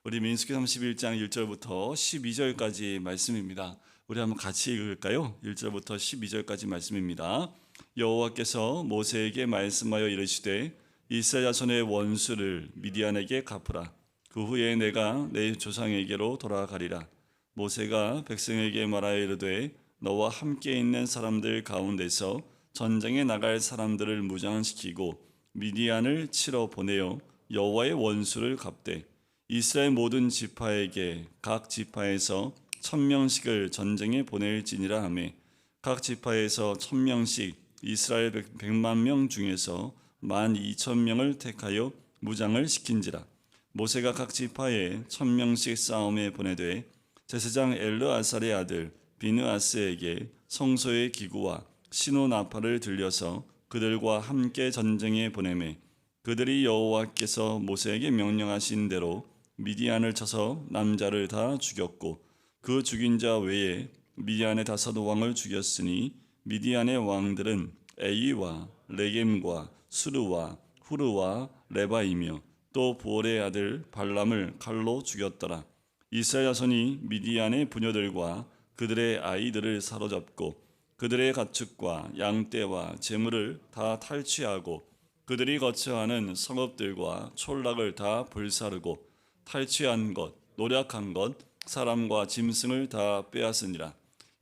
우리 민수기 31장 1절부터 12절까지 말씀입니다. 우리 한번 같이 읽을까요? 1절부터 12절까지 말씀입니다. 여호와께서 모세에게 말씀하여 이르시되 이스라엘 자손의 원수를 미디안에게 갚으라. 그 후에 내가 내 조상에게로 돌아가리라. 모세가 백성에게 말하여 이르되 너와 함께 있는 사람들 가운데서 전쟁에 나갈 사람들을 무장시키고 미디안을 치러 보내어 여호와의 원수를 갚되 이스라엘 모든 지파에게 각 지파에서 1000명씩을 전쟁에 보낼지니라 하매 각 지파에서 1000명씩 이스라엘 100만 명 중에서 12,000명을 택하여 무장을 시킨지라. 모세가 각 지파에 1000명씩 싸움에 보내되 제사장 엘르아살의 아들 비느아스에게 성소의 기구와 시노나팔을 들려서 그들과 함께 전쟁에 보내매 그들이 여호와께서 모세에게 명령하신 대로 미디안을 쳐서 남자를 다 죽였고 그 죽인 자 외에 미디안의 5 왕을 죽였으니 미디안의 왕들은 에이와 레겜과 수르와 후르와 레바이며 또 부올의 아들 발람을 칼로 죽였더라. 이스라엘 자손이 미디안의 부녀들과 그들의 아이들을 사로잡고 그들의 가축과 양떼와 재물을 다 탈취하고 그들이 거처하는 성읍들과 촌락을 다 불사르고 탈취한 것, 노략한 것, 사람과 짐승을 다 빼앗으니라.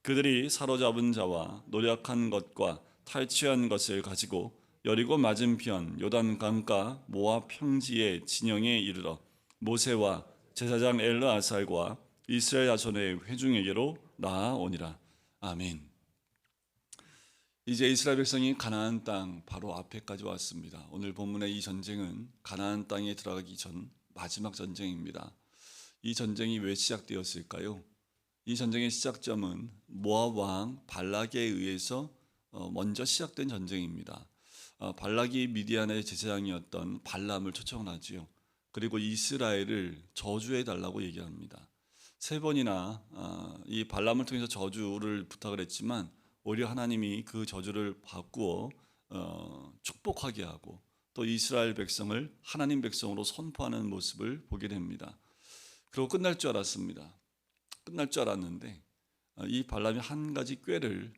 그들이 사로잡은 자와 노략한 것과 탈취한 것을 가지고 여리고 맞은편 요단 강가 모압 평지의 진영에 이르러 모세와 제사장 엘르아살과 이스라엘 자손의 회중에게로 나아오니라. 아멘. 이제 이스라엘 백성이 가나안 땅 바로 앞에까지 왔습니다. 오늘 본문의 이 전쟁은 가나안 땅에 들어가기 전 마지막 전쟁입니다. 이 전쟁이 왜 시작되었을까요? 이 전쟁의 시작점은 모압 왕 발락에 의해서 먼저 시작된 전쟁입니다. 발락이 미디안의 제사장이었던 발람을 초청하지요. 그리고 이스라엘을 저주해 달라고 얘기합니다. 3번이나 이 발람을 통해서 저주를 부탁을 했지만 오히려 하나님이 그 저주를 바꾸어 축복하게 하고 또 이스라엘 백성을 하나님 백성으로 선포하는 모습을 보게 됩니다. 그리고 끝날 줄 알았습니다. 끝날 줄 알았는데 이 발람이 한 가지 꾀를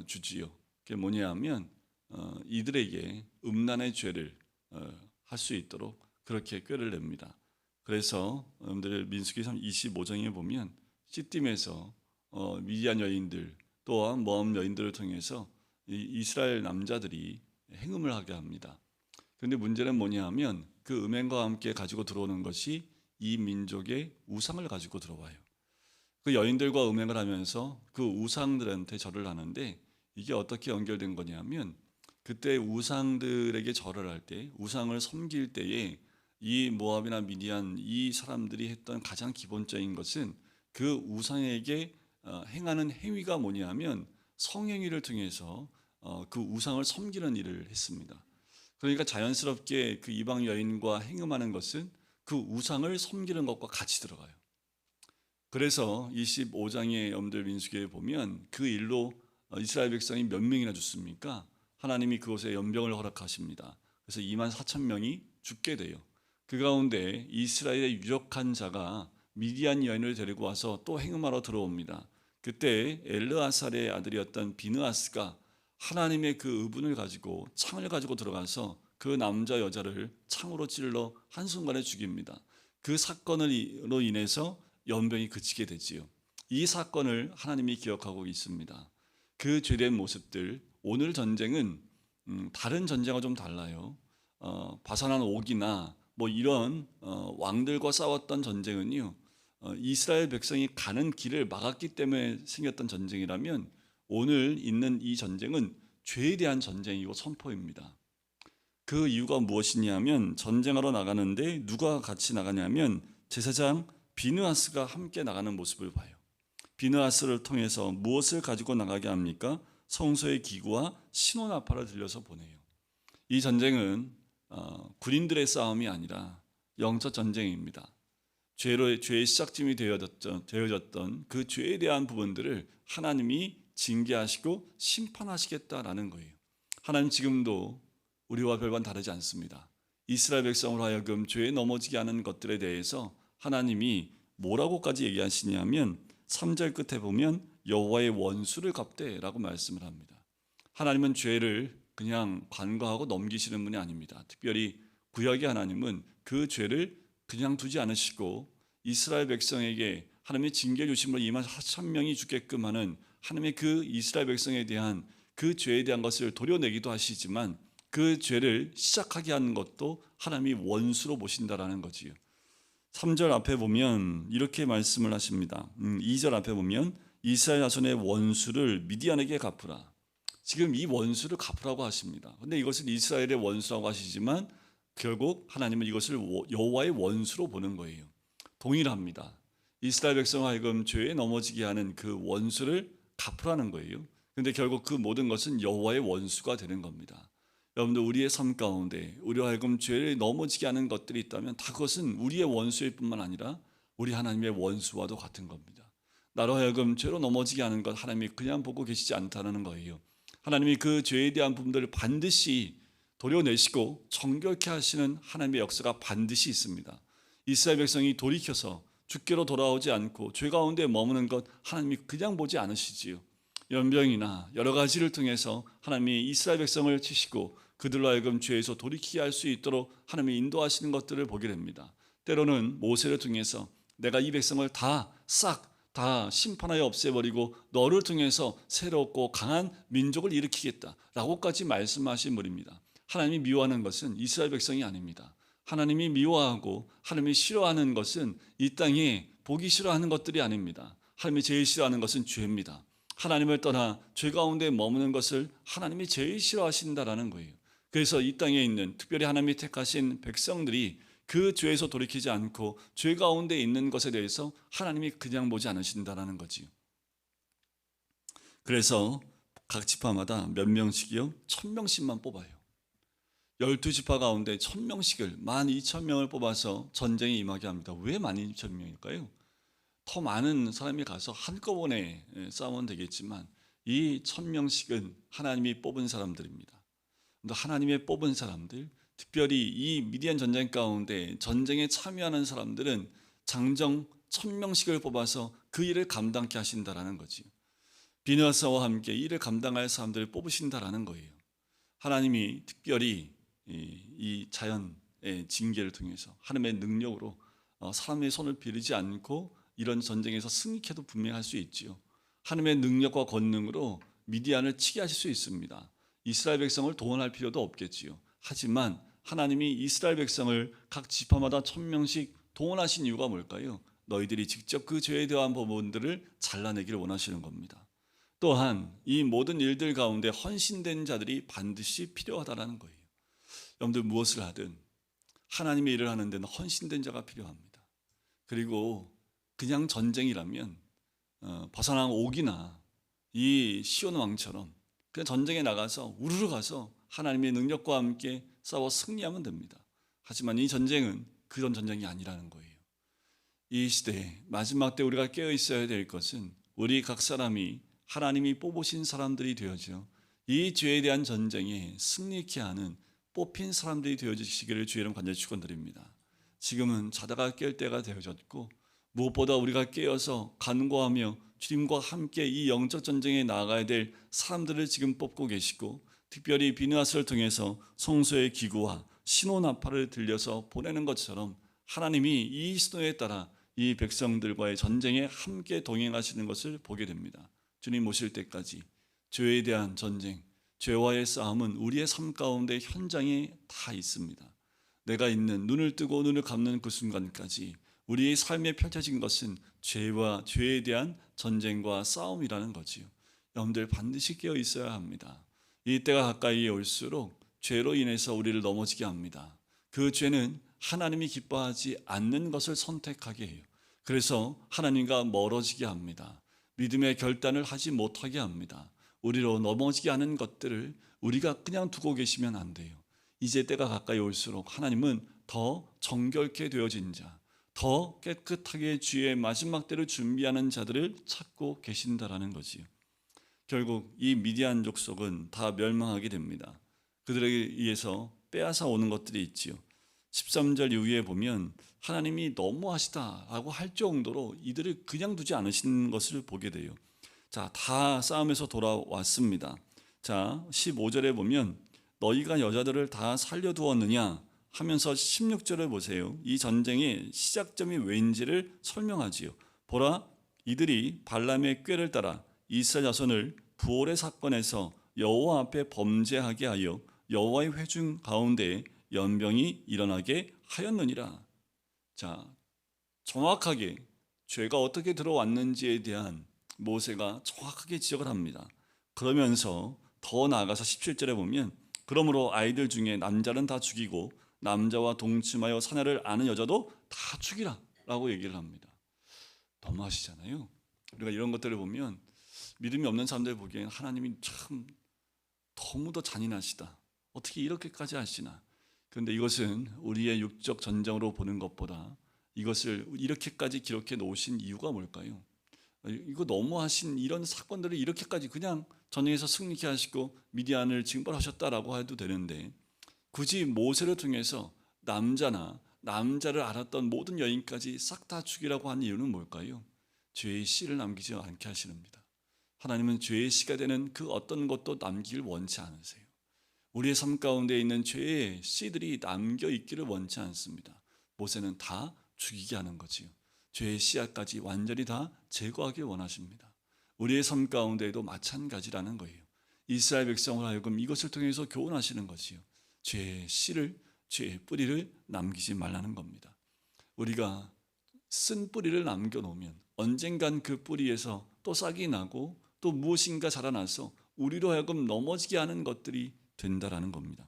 주지요. 그게 뭐냐 하면 이들에게 음란의 죄를 할 수 있도록 그렇게 꾀를 냅니다. 그래서 여러분들 민수기 25장에 보면 시딤에서 미디안 여인들 또한 모압 여인들을 통해서 이스라엘 남자들이 행음을 하게 합니다. 그런데 문제는 뭐냐 하면 그 음행과 함께 가지고 들어오는 것이 이 민족의 우상을 가지고 들어와요. 그 여인들과 음행을 하면서 그 우상들한테 절을 하는데 이게 어떻게 연결된 거냐면 그때 우상들에게 절을 할 때 우상을 섬길 때에 이 모압이나 미디안 이 사람들이 했던 가장 기본적인 것은 그 우상에게 행하는 행위가 뭐냐면 성행위를 통해서 그 우상을 섬기는 일을 했습니다. 그러니까 자연스럽게 그 이방 여인과 행음하는 것은 그 우상을 섬기는 것과 같이 들어가요. 그래서 25장의 여러분들 민수기에 보면 그 일로 이스라엘 백성이 몇 명이나 죽습니까? 하나님이 그곳에 연병을 허락하십니다. 그래서 24,000명이 죽게 돼요. 그 가운데 이스라엘의 유력한 자가 미디안 여인을 데리고 와서 또 행음하러 들어옵니다. 그때 엘르아살의 아들이었던 비느아스가 하나님의 그 의분을 가지고 창을 가지고 들어가서 그 남자 여자를 창으로 찔러 한순간에 죽입니다. 그 사건으로 인해서 연병이 그치게 되지요. 이 사건을 하나님이 기억하고 있습니다. 그 죄된 모습들, 오늘 전쟁은 다른 전쟁과 좀 달라요. 바산한 옥이나 뭐 이런 왕들과 싸웠던 전쟁은요, 이스라엘 백성이 가는 길을 막았기 때문에 생겼던 전쟁이라면 오늘 있는 이 전쟁은 죄에 대한 전쟁이고 선포입니다. 그 이유가 무엇이냐면 전쟁하러 나가는데 누가 같이 나가냐면 제사장 비느하스가 함께 나가는 모습을 봐요. 비느하스를 통해서 무엇을 가지고 나가게 합니까? 성소의 기구와 시노나팔을 들려서 보내요. 이 전쟁은 군인들의 싸움이 아니라 영적 전쟁입니다. 죄의 시작점이 되어졌던 그 죄에 대한 부분들을 하나님이 징계하시고 심판하시겠다라는 거예요. 하나님 지금도 우리와 별반 다르지 않습니다. 이스라엘 백성으로 하여금 죄에 넘어지게 하는 것들에 대해서 하나님이 뭐라고까지 얘기하시냐면 3절 끝에 보면 여호와의 원수를 갚되라고 말씀을 합니다. 하나님은 죄를 그냥 관과하고 넘기시는 분이 아닙니다. 특별히 구약의 하나님은 그 죄를 그냥 두지 않으시고 이스라엘 백성에게 하나님의 징계 주심으로 2만 4천 명이 죽게끔 하는 하나님의 그 이스라엘 백성에 대한 그 죄에 대한 것을 도려내기도 하시지만 그 죄를 시작하게 하는 것도 하나님이 원수로 보신다라는 거지요. 3절 앞에 보면 이렇게 말씀을 하십니다. 2절 앞에 보면 이스라엘 자손의 원수를 미디안에게 갚으라. 지금 이 원수를 갚으라고 하십니다. 근데 이것을 이스라엘의 원수라고 하시지만 결국 하나님은 이것을 여호와의 원수로 보는 거예요. 동일합니다. 이스라엘 백성 하여금 죄에 넘어지게 하는 그 원수를 갚으라는 거예요. 근데 결국 그 모든 것은 여호와의 원수가 되는 겁니다. 여러분들 우리의 삶 가운데 우리와 하여금 죄에 넘어지게 하는 것들이 있다면 다 그것은 우리의 원수일 뿐만 아니라 우리 하나님의 원수와도 같은 겁니다. 나로 하여금 죄로 넘어지게 하는 것 하나님이 그냥 보고 계시지 않다는 거예요. 하나님이 그 죄에 대한 부분들을 반드시 도려내시고 정결케 하시는 하나님의 역사가 반드시 있습니다. 이스라엘 백성이 돌이켜서 주께로 돌아오지 않고 죄 가운데 머무는 것 하나님이 그냥 보지 않으시지요. 연병이나 여러 가지를 통해서 하나님이 이스라엘 백성을 치시고 그들로 하여금 죄에서 돌이키게 할 수 있도록 하나님이 인도하시는 것들을 보게 됩니다. 때로는 모세를 통해서 내가 이 백성을 다 심판하여 없애버리고 너를 통해서 새롭고 강한 민족을 일으키겠다라고까지 말씀하신 분입니다. 하나님이 미워하는 것은 이스라엘 백성이 아닙니다. 하나님이 미워하고 하나님이 싫어하는 것은 이 땅에 보기 싫어하는 것들이 아닙니다. 하나님이 제일 싫어하는 것은 죄입니다. 하나님을 떠나 죄 가운데 머무는 것을 하나님이 제일 싫어하신다라는 거예요. 그래서 이 땅에 있는 특별히 하나님이 택하신 백성들이 그 죄에서 돌이키지 않고 죄 가운데 있는 것에 대해서 하나님이 그냥 보지 않으신다라는 거지요. 그래서 각 지파마다 몇 명씩이요? 1,000명씩만 뽑아요. 12지파 가운데 1,000명씩을 12,000명을 뽑아서 전쟁에 임하게 합니다. 왜 12,000명일까요? 더 많은 사람이 가서 한꺼번에 싸우면 되겠지만 이 1,000명씩은 하나님이 뽑은 사람들입니다. 하나님의 뽑은 사람들, 특별히 이 미디안 전쟁 가운데 전쟁에 참여하는 사람들은 장정 1,000명씩을 뽑아서 그 일을 감당케 하신다라는 거지요. 비느하사와 함께 일을 감당할 사람들을 뽑으신다라는 거예요. 하나님이 특별히 이 자연의 징계를 통해서 하나님의 능력으로 사람의 손을 비르지 않고 이런 전쟁에서 승리해도 분명할 수 있지요. 하나님의 능력과 권능으로 미디안을 치게 하실 수 있습니다. 이스라엘 백성을 동원할 필요도 없겠지요. 하지만 하나님이 이스라엘 백성을 각 지파마다 1,000명씩 동원하신 이유가 뭘까요? 너희들이 직접 그 죄에 대한 부분들을 잘라내기를 원하시는 겁니다. 또한 이 모든 일들 가운데 헌신된 자들이 반드시 필요하다는 거예요. 여러분들 무엇을 하든 하나님의 일을 하는 데는 헌신된 자가 필요합니다. 그리고 그냥 전쟁이라면 벗어난 옥이나 이 시온 왕처럼 그냥 전쟁에 나가서 우르르 가서 하나님의 능력과 함께 싸워 승리하면 됩니다. 하지만 이 전쟁은 그런 전쟁이 아니라는 거예요. 이 시대에 마지막 때 우리가 깨어 있어야 될 것은 우리 각 사람이 하나님이 뽑으신 사람들이 되어져 이 죄에 대한 전쟁에 승리케 하는 뽑힌 사람들이 되어주시기를 주의 이름 간절히 축원드립니다. 지금은 자다가 깰 때가 되어졌고 무엇보다 우리가 깨어서 간구하며 주님과 함께 이 영적 전쟁에 나아가야 될 사람들을 지금 뽑고 계시고 특별히 비느하스를 통해서 성소의 기구와 신호나팔을 들려서 보내는 것처럼 하나님이 이 신호에 따라 이 백성들과의 전쟁에 함께 동행하시는 것을 보게 됩니다. 주님 오실 때까지 죄에 대한 전쟁, 죄와의 싸움은 우리의 삶 가운데 현장에 다 있습니다. 내가 있는 눈을 뜨고 눈을 감는 그 순간까지 우리의 삶에 펼쳐진 것은 죄와 죄에 대한 전쟁과 싸움이라는 거지요. 여러분들 반드시 깨어 있어야 합니다. 이때가 가까이 올수록 죄로 인해서 우리를 넘어지게 합니다. 그 죄는 하나님이 기뻐하지 않는 것을 선택하게 해요. 그래서 하나님과 멀어지게 합니다. 믿음의 결단을 하지 못하게 합니다. 우리로 넘어지게 하는 것들을 우리가 그냥 두고 계시면 안 돼요. 이제 때가 가까이 올수록 하나님은 더 정결케 되어진 자, 더 깨끗하게 주의 마지막 때를 준비하는 자들을 찾고 계신다라는 거지요. 결국 이 미디안 족속은 다 멸망하게 됩니다. 그들에게 의해서 빼앗아 오는 것들이 있지요. 13절 이후에 보면 하나님이 너무하시다라고 할 정도로 이들을 그냥 두지 않으신 것을 보게 돼요. 자, 다 싸움에서 돌아왔습니다. 자, 15절에 보면 너희가 여자들을 다 살려두었느냐 하면서 16절을 보세요. 이 전쟁의 시작점이 왠지를 설명하지요. 보라, 이들이 발람의 꾀를 따라 이스라엘 자손을 부올의 사건에서 여호와 앞에 범죄하게 하여 여호와의 회중 가운데 연병이 일어나게 하였느니라. 자, 정확하게 죄가 어떻게 들어왔는지에 대한 모세가 정확하게 지적을 합니다. 그러면서 더 나아가서 17절에 보면 그러므로 아이들 중에 남자는 다 죽이고 남자와 동침하여 사내를 아는 여자도 다 죽이라 라고 얘기를 합니다. 너무하시잖아요. 우리가 이런 것들을 보면 믿음이 없는 사람들 보기엔 하나님이 참 너무도 잔인하시다. 어떻게 이렇게까지 하시나. 그런데 이것은 우리의 육적 전쟁으로 보는 것보다 이것을 이렇게까지 기록해 놓으신 이유가 뭘까요? 이거 너무하신 이런 사건들을 이렇게까지 그냥 전쟁에서 승리케 하시고 미디안을 징벌하셨다라고 해도 되는데 굳이 모세를 통해서 남자를 알았던 모든 여인까지 싹 다 죽이라고 한 이유는 뭘까요? 죄의 씨를 남기지 않게 하시렵니다. 하나님은 죄의 씨가 되는 그 어떤 것도 남기를 원치 않으세요. 우리의 삶 가운데 있는 죄의 씨들이 남겨 있기를 원치 않습니다. 모세는 다 죽이게 하는 거지요. 죄의 씨앗까지 완전히 다 제거하길 원하십니다. 우리의 삶 가운데에도 마찬가지라는 거예요. 이스라엘 백성을 하여금 이것을 통해서 교훈하시는 거지요. 죄의 씨를, 죄의 뿌리를 남기지 말라는 겁니다. 우리가 쓴 뿌리를 남겨놓으면 언젠간 그 뿌리에서 또 싹이 나고 또 무엇인가 자라나서 우리로 하여금 넘어지게 하는 것들이 된다라는 겁니다.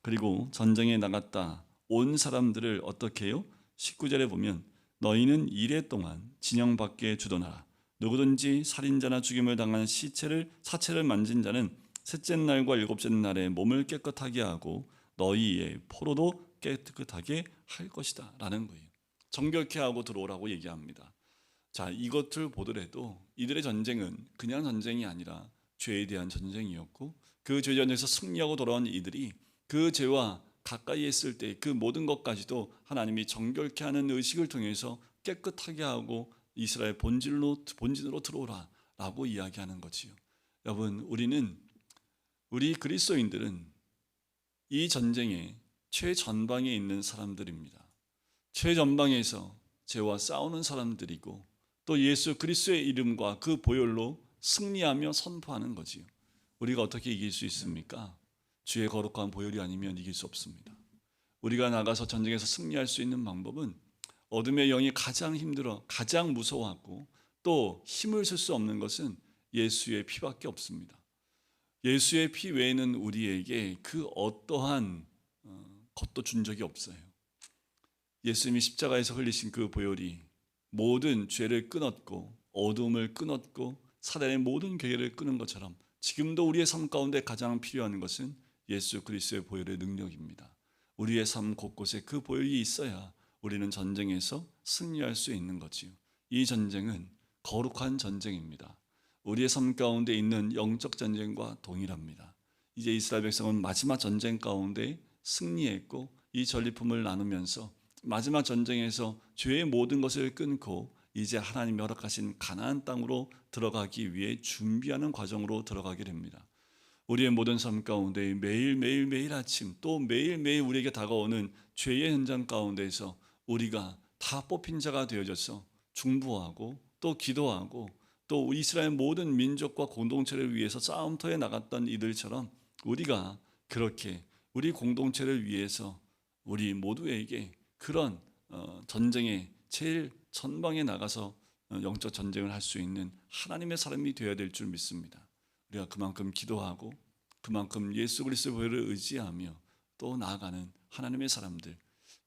그리고 전쟁에 나갔다 온 사람들을 어떻게 해요? 19절에 보면 너희는 이레 동안 진영 밖에 주둔하라. 누구든지 살인자나 죽임을 당한 사체를 만진 자는 셋째 날과 일곱째 날에 몸을 깨끗하게 하고 너희의 포로도 깨끗하게 할 것이다 라는 거예요. 정결케 하고 들어오라고 얘기합니다. 자, 이것을 보더라도 이들의 전쟁은 그냥 전쟁이 아니라 죄에 대한 전쟁이었고 그 죄 전쟁에서 승리하고 돌아온 이들이 그 죄와 가까이 했을 때 그 모든 것까지도 하나님이 정결케 하는 의식을 통해서 깨끗하게 하고 이스라엘 본진으로 들어오라 라고 이야기하는 거지요. 여러분, 우리 그리스도인들은 이 전쟁의 최전방에 있는 사람들입니다. 최전방에서 죄와 싸우는 사람들이고 또 예수 그리스도의 이름과 그 보혈로 승리하며 선포하는 거지요. 우리가 어떻게 이길 수 있습니까? 주의 거룩한 보혈이 아니면 이길 수 없습니다. 우리가 나가서 전쟁에서 승리할 수 있는 방법은 어둠의 영이 가장 힘들어 가장 무서워하고 또 힘을 쓸 수 없는 것은 예수의 피밖에 없습니다. 예수의 피 외에는 우리에게 그 어떠한 것도 준 적이 없어요. 예수님이 십자가에서 흘리신 그 보혈이 모든 죄를 끊었고 어둠을 끊었고 사단의 모든 계계를 끊은 것처럼 지금도 우리의 삶 가운데 가장 필요한 것은 예수 그리스도의 보혈의 능력입니다. 우리의 삶 곳곳에 그 보혈이 있어야 우리는 전쟁에서 승리할 수 있는 거지요. 이 전쟁은 거룩한 전쟁입니다. 우리의 삶 가운데 있는 영적 전쟁과 동일합니다. 이제 이스라엘 백성은 마지막 전쟁 가운데 승리했고 이 전리품을 나누면서 마지막 전쟁에서 죄의 모든 것을 끊고 이제 하나님이 허락하신 가나안 땅으로 들어가기 위해 준비하는 과정으로 들어가게 됩니다. 우리의 모든 삶 가운데 매일 아침 또 매일매일 우리에게 다가오는 죄의 현장 가운데서 우리가 다 뽑힌 자가 되어져서 중보하고 또 기도하고 또 이스라엘 모든 민족과 공동체를 위해서 싸움터에 나갔던 이들처럼 우리가 그렇게 우리 공동체를 위해서 우리 모두에게 그런 전쟁의 제일 전방에 나가서 영적 전쟁을 할 수 있는 하나님의 사람이 되어야 될 줄 믿습니다. 우리가 그만큼 기도하고 그만큼 예수 그리스도의 보혈을 의지하며 또 나아가는 하나님의 사람들,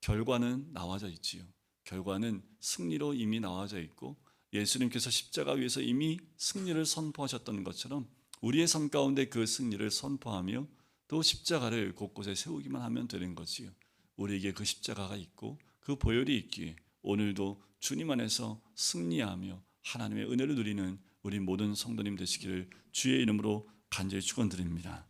결과는 나와져 있지요. 결과는 승리로 이미 나와져 있고 예수님께서 십자가 위에서 이미 승리를 선포하셨던 것처럼 우리의 삶 가운데 그 승리를 선포하며 또 십자가를 곳곳에 세우기만 하면 되는 거지요. 우리에게 그 십자가가 있고 그 보혈이 있기에 오늘도 주님 안에서 승리하며 하나님의 은혜를 누리는 우리 모든 성도님 되시기를 주의 이름으로 간절히 축원드립니다.